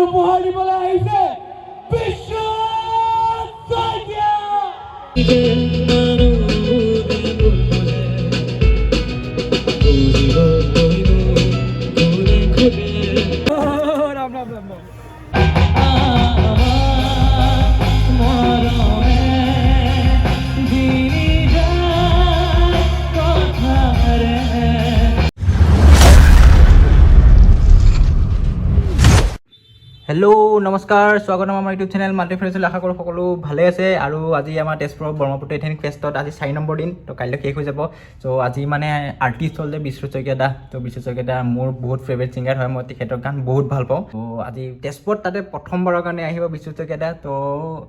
উপহাৰ দিবলৈ আহিছে বিশ্ব শইকীয়া। ৰাম ৰাম ৰাম ৰাম। হেল্ল' নমস্কাৰ, স্বাগতম আমাৰ ইউটিউব চেনেল মাল্টিফ্ৰেঞ্চলৈ। আশা কৰোঁ সকলো ভালে আছে। আৰু আজি আমাৰ তেজপুৰৰ ব্ৰহ্মপুত্ৰ এথেনিক ফেষ্টত আজি 4 নম্বৰ দিন, তো কাইলৈ শেষ হৈ যাব। চ' আজি মানে আৰ্টিষ্ট হ'ল যে বিশ্বজিৎ শইকীয়া দা। তো বিশ্বজিৎ শইকীয়া দা মোৰ বহুত ফেভৰেট ছিংগাৰ হয়, মই তেখেতৰ গান বহুত ভাল পাওঁ। তো আজি তেজপুৰত তাতে প্ৰথমবাৰৰ কাৰণে আহিব বিশ্বজিৎ শইকীয়া দা। তো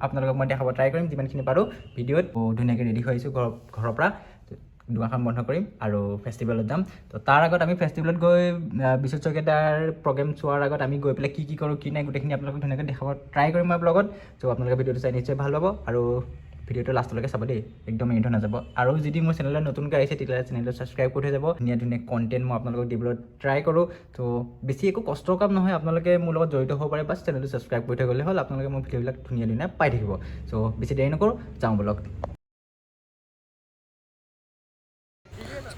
আপোনালোকক মই দেখাব ট্ৰাই কৰিম যিমানখিনি পাৰোঁ ভিডিঅ'ত। ধুনীয়াকৈ ৰেডি হৈ আহিছোঁ ঘৰৰ পৰা, দোকানখন বন্ধ কৰিম আৰু ফেষ্টিভেলত যাম। তো তাৰ আগত আমি ফেষ্টিভেলত গৈ বিশ্বজিৎ শইকীয়াৰ প্ৰগ্ৰেম চোৱাৰ আগত আমি গৈ পেলাই কি কৰোঁ কি নাই গোটেইখিনি আপোনালোকক ধুনীয়াকৈ দেখাব ট্ৰাই কৰিম মই ব্লগত। চ' আপোনালোকে ভিডিঅ'টো চাই নিশ্চয় ভাল পাব আৰু ভিডিঅ'টো লাষ্টলৈকে চাব দেই, একদম এৰি থৈ নাযাব। আৰু যদি মোৰ চেনেলত নতুনকৈ আহিছে তেতিয়াহ'লে চেনেলটো ছাবস্ক্ৰাইব কৰি থৈ যাব। ধুনীয়া কণ্টেণ্ট মই আপোনালোকক দিবলৈ ট্ৰাই কৰোঁ। তো বেছি একো কষ্টৰ কাম নহয়, আপোনালোকে মোৰ লগত জড়িত হ'ব পাৰে, বাছ চেনেলটো ছাবস্ক্ৰাইব কৰি থৈ গ'লে হ'ল। আপোনালোকে মোৰ ভিডিঅ'বিলাক ধুনীয়া পাই থাকিব। চ' বেছি দেৰি নকৰোঁ, যাওঁ ব্লগ।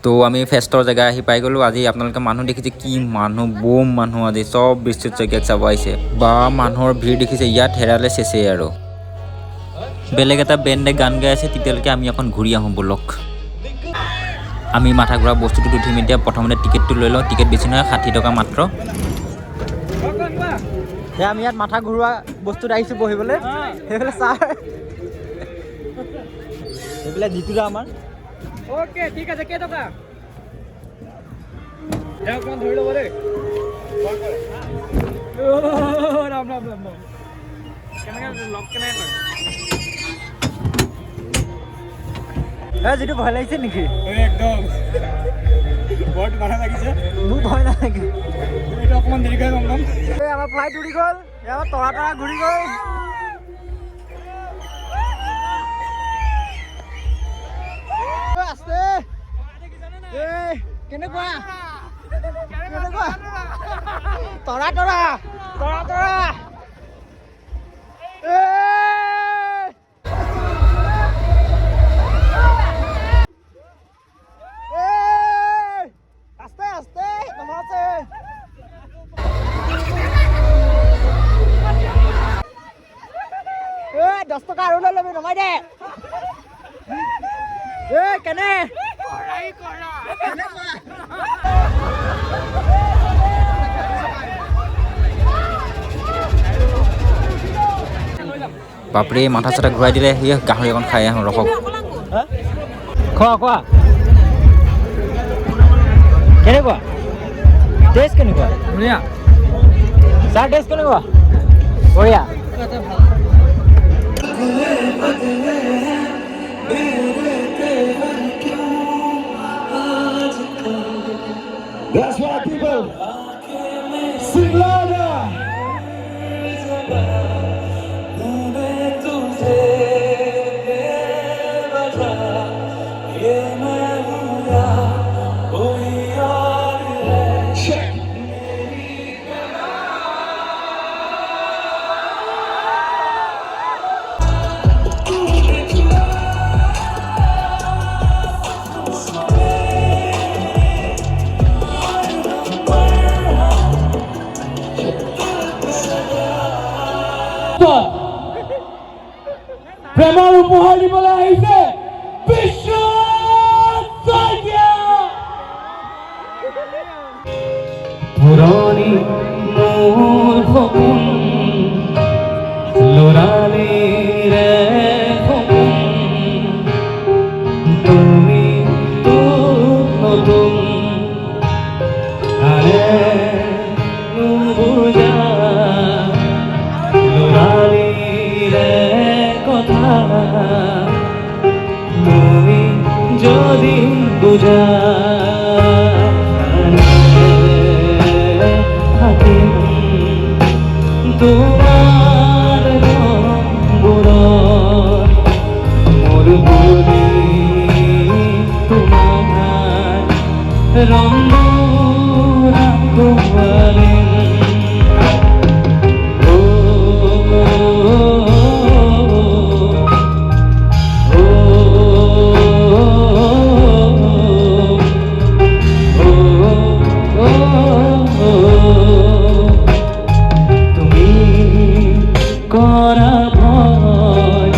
তো আমি ফেষ্টৰ জেগা আহি পাই গ'লোঁ। আজি আপোনালোকে মানুহ দেখিছে, কি মানুহ, বম মানুহ। আজি চব বিশ্বজিৎ শইকীয়াক চাব আহিছে। বা মানুহৰ ভিৰ দেখিছে, ইয়াত হেৰালে চেচেই আৰু। বেলেগ এটা বেণ্ডে গান গাই আছে, তেতিয়ালৈকে আমি অকণ ঘূৰি আহোঁ ব'লক। আমি মাথা ঘূৰা বস্তুটোত উঠিম এতিয়া। প্ৰথমতে টিকেটটো লৈ লওঁ, টিকেট বেছি নহয়, 60 টকা মাত্ৰ। আমি ইয়াত মাথা ঘূৰোৱা বস্তুত আহিছোঁ বহিবলৈ। সেইফালে ছাৰ, সেইফালে জিতুদা আমাৰ। ওকে ঠিক আছে, কেইটকা অকণমান ধৰি ল'ব দেই। ৰাম ৰাম ৰাম ৰাম। কেনেকৈ লগ কেনেকৈ কৰে যিটো ভয় লাগিছে নেকি? একদম বৰ মাথা লাগিছে। মোৰ ভয় নালাগে, এইটো অকণমান দেৰিকৈ গম পাম। এই আমাৰ ফ্লাইট উৰি গ'ল, আমাৰ তৰা ঘূৰি গ'ল। কেনেকুৱা তৰা আস্তে নমাছে। 10 টকা আৰু লৈ ল'বি, নমাই দে। কেনে বাপৰে, মাথা চাথা ঘূৰাই দিলে। সি গাহৰি অকণ খাই আহোঁ ৰখক। খোৱা কেনেকুৱা টেষ্ট? কেনেকুৱা? ধুনীয়া। ছাৰ টেষ্ট কেনেকুৱা? বঢ়িয়া। That's why people sing louder. প্ৰেমৰ উপহাৰ দিবলৈ আহিছে বিশ্ব শইকীয়া। পুৰণি মোৰ সপোন ল'ৰালিৰে সপোন, তুমি তো নতুন আনে নুবুজা ল'ৰালিৰে কথা, তুমি যদি বুঝা থাকিম তোমাৰ ৰঙবোৰত, মোৰ বুলি তোমাৰ ৰঙবোৰ আঁকোৱালিম। কৰা ভয়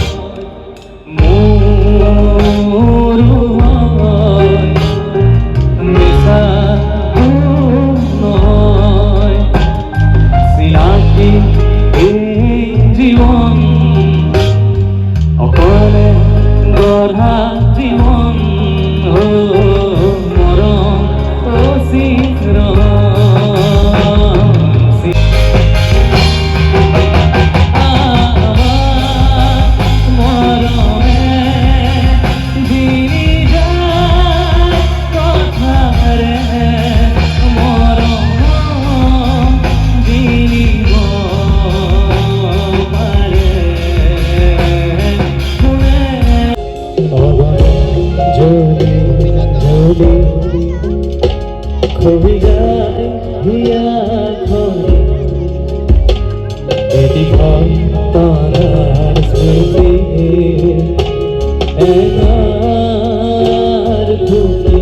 মোৰ হয় মিশা নয় চিনাকি এই জীবন অকলে গঢ়া জীবন মৰম চিৰ খুবই যায় হিয়া ঘরে এটি ঘর তার স্মৃতি এনার খুকি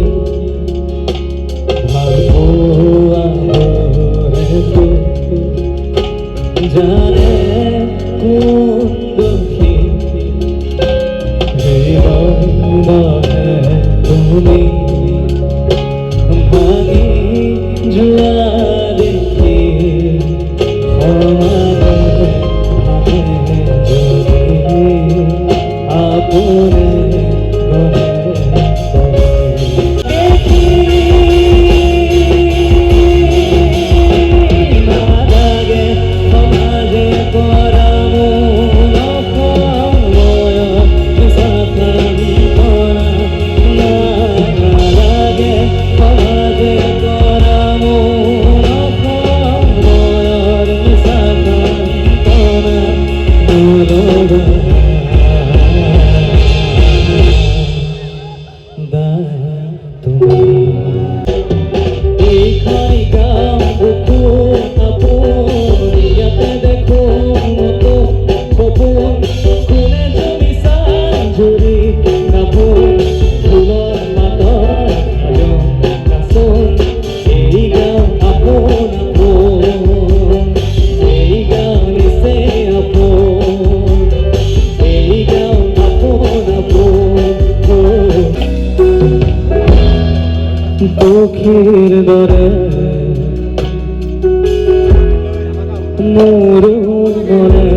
ভাবো আহরে জানে কোন দুঃখী হৃদয় তুমি ভাঙি জুয়া দেখি আপনে দুঃখের দরে মোর মনে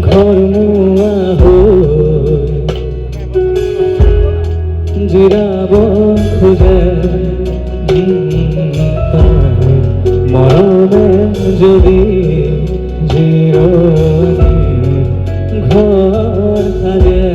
ঘর মুয়া জিরাব খুঁজে মরণে যদি জিরনি ঘর থাকে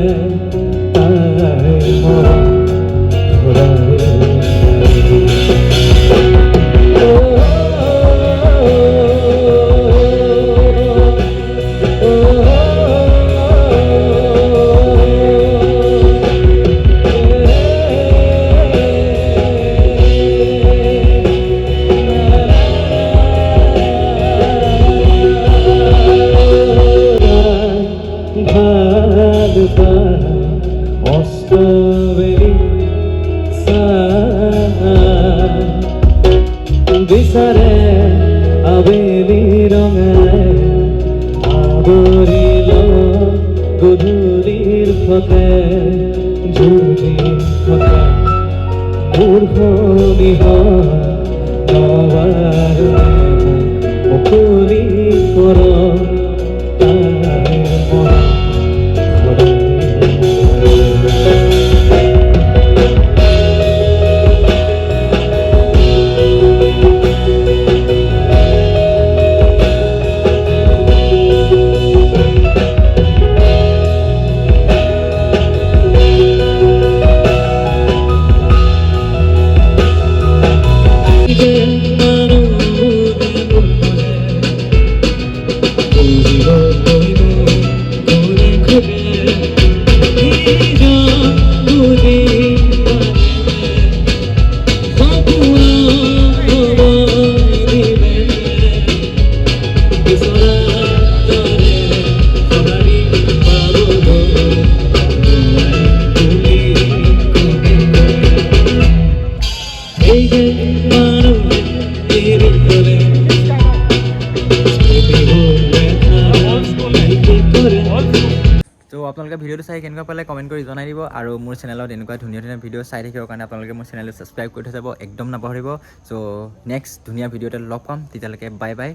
বিচারে আবেলি রঙে আদরিল গধূলির ফতে ঝুলি ফতে মূর্খনি হবার মুকুলি কর আপোনালোকে ভিডিঅ'টো চাই কেনেকুৱা পালে কমেণ্ট কৰি জনাই দিব আৰু মোৰ চেনেলত এনেকুৱা ধুনীয়া ধুনীয়া ভিডিঅ' চাই থাকিবৰ কাৰণে আপোনালোকে মোৰ চেনেলটো ছাবস্ক্ৰাইব কৰি থৈ যাব একদম নাপাহৰিব চ' নেক্সট ধুনীয়া ভিডিঅ'তে লগ পাম তেতিয়ালৈকে বাই বাই